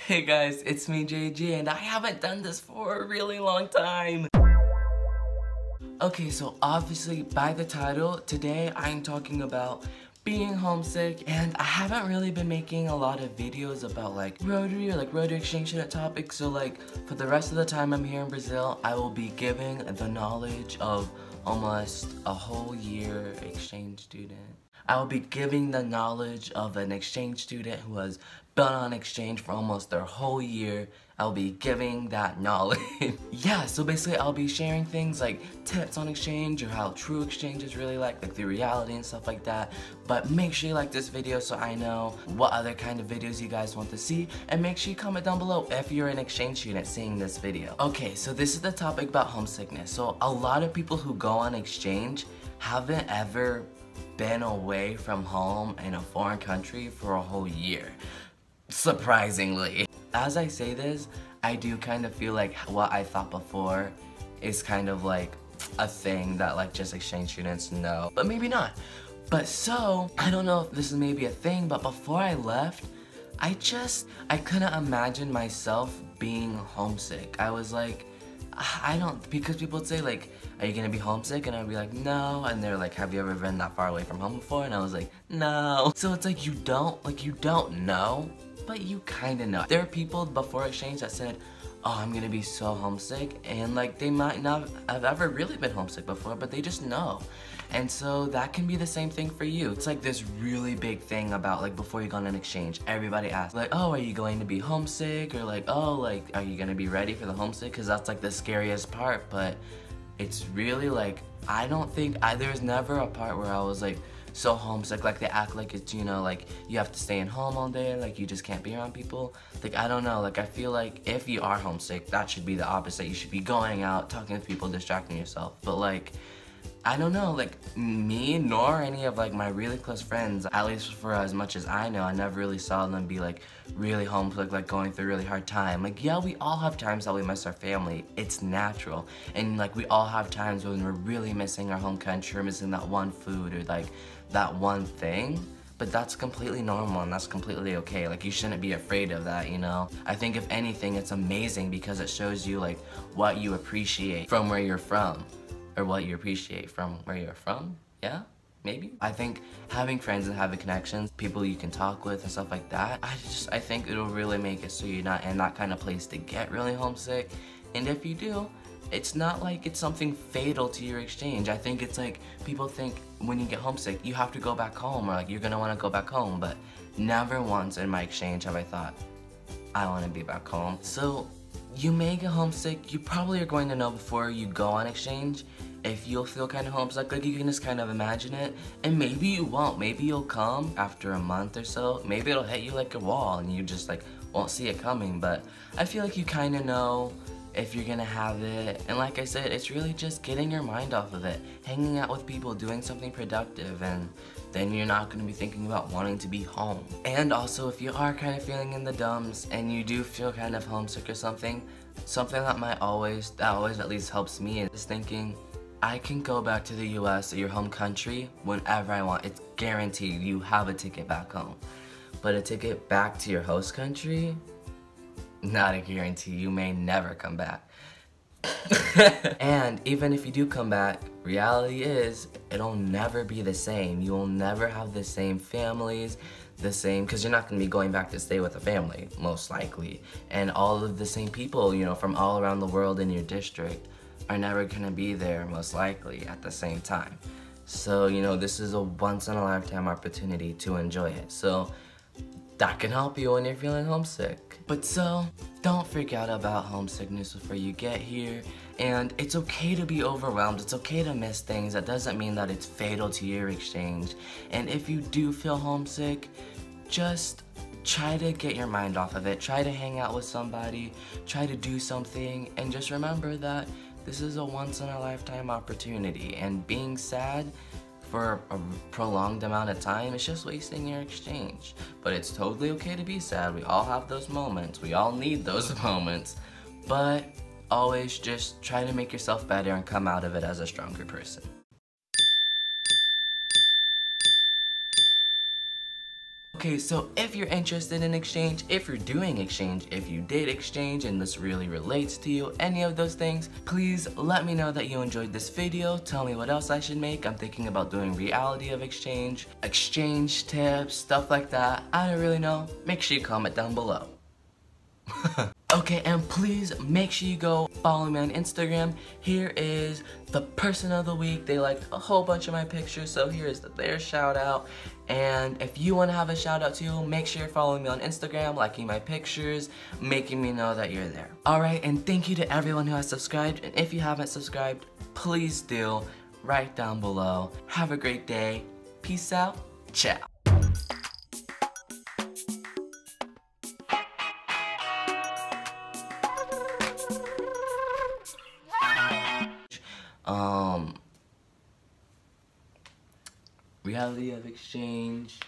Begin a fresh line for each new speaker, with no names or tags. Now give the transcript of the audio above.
Hey guys, it's me JG and I haven't done this for a really long time. Okay, so obviously by the title, today I'm talking about being homesick, and I haven't really been making a lot of videos about like Rotary or like Rotary exchange student topics. So like for the rest of the time I'm here in Brazil, I will be giving the knowledge of almost a whole year exchange student. I will be giving the knowledge of an exchange student who has been on exchange for almost their whole year. I'll be giving that knowledge. Yeah, so basically I'll be sharing things like tips on exchange or how true exchange is really like the reality and stuff like that. But make sure you like this video so I know what other kind of videos you guys want to see, and make sure you comment down below if you're an exchange student seeing this video. Okay, so this is the topic about homesickness. So a lot of people who go on exchange haven't ever been away from home in a foreign country for a whole year, surprisingly. As I say this, I do kind of feel like what I thought before is kind of like a thing that like just exchange students know, but maybe not. But so, I don't know if this is maybe a thing, but before I left, I couldn't imagine myself being homesick. I was like, because people would say like, are you gonna be homesick? And I'd be like, no. And they're like, have you ever been that far away from home before? And I was like, no. So it's like you don't know, but you kinda know. There are people before exchange that said, oh, I'm gonna be so homesick, and like they might not have ever really been homesick before, but they just know. And so that can be the same thing for you. It's like this really big thing about like before you go on an exchange, everybody asks like, oh, are you going to be homesick? Or like, oh, like, are you gonna be ready for the homesick? Because that's like the scariest part. But it's really like, I don't think, there's never a part where I was like so homesick. Like they act like it's, you know, like you have to stay in home all day, like you just can't be around people. Like, I don't know, like I feel like if you are homesick, that should be the opposite. You should be going out, talking to people, distracting yourself. But like, I don't know, like me nor any of like my really close friends, at least for as much as I know, I never really saw them be like really homesick, like going through a really hard time. Like, yeah, we all have times that we miss our family. It's natural. And like we all have times when we're really missing our home country, or missing that one food or like that one thing. But that's completely normal and that's completely okay. Like, you shouldn't be afraid of that, you know? I think if anything, it's amazing because it shows you like what you appreciate from where you're from. Or what you appreciate from where you're from, yeah? Maybe? I think having friends and having connections, people you can talk with and stuff like that, I think it'll really make it so you're not in that kind of place to get really homesick. And if you do, it's not like it's something fatal to your exchange. I think it's like, people think when you get homesick, you have to go back home, or like you're gonna wanna go back home, but never once in my exchange have I thought, I wanna be back home. So, you may get homesick. You probably are going to know before you go on exchange if you'll feel kind of homesick. Like, you can just kind of imagine it, and maybe you won't. Maybe you'll come after a month or so. Maybe it'll hit you like a wall and you just like won't see it coming. But I feel like you kind of know if you're gonna have it. And like I said, it's really just getting your mind off of it, hanging out with people, doing something productive, and then you're not gonna be thinking about wanting to be home. And also, if you are kind of feeling in the dumps and you do feel kind of homesick or something that always at least helps me is thinking, I can go back to the US or your home country whenever I want. It's guaranteed you have a ticket back home. But a ticket back to your host country, not a guarantee. You may never come back. And even if you do come back, reality is it'll never be the same. You'll never have the same families, because you're not going to be going back to stay with a family, most likely. And all of the same people, you know, from all around the world in your district are never going to be there, most likely, at the same time. So, you know, this is a once-in-a-lifetime opportunity to enjoy it. So that can help you when you're feeling homesick. But so, don't freak out about homesickness before you get here. And it's okay to be overwhelmed. It's okay to miss things. That doesn't mean that it's fatal to your exchange. And if you do feel homesick, just try to get your mind off of it. Try to hang out with somebody. Try to do something. And just remember that this is a once-in-a-lifetime opportunity. And being sad for a prolonged amount of time, it's just wasting your exchange. But it's totally okay to be sad. We all have those moments. We all need those moments. But always just try to make yourself better and come out of it as a stronger person. Okay, so if you're interested in exchange, if you're doing exchange, if you did exchange and this really relates to you, any of those things, please let me know that you enjoyed this video. Tell me what else I should make. I'm thinking about doing reality of exchange tips, stuff like that. I don't really know. Make sure you comment down below. Okay, and please make sure you go follow me on Instagram. Here is the person of the week. They liked a whole bunch of my pictures, so here is their shout out. And if you want to have a shout out too, make sure you're following me on Instagram, liking my pictures, making me know that you're there. Alright, and thank you to everyone who has subscribed, and if you haven't subscribed, please do, right down below. Have a great day. Peace out. Ciao. Reality of exchange.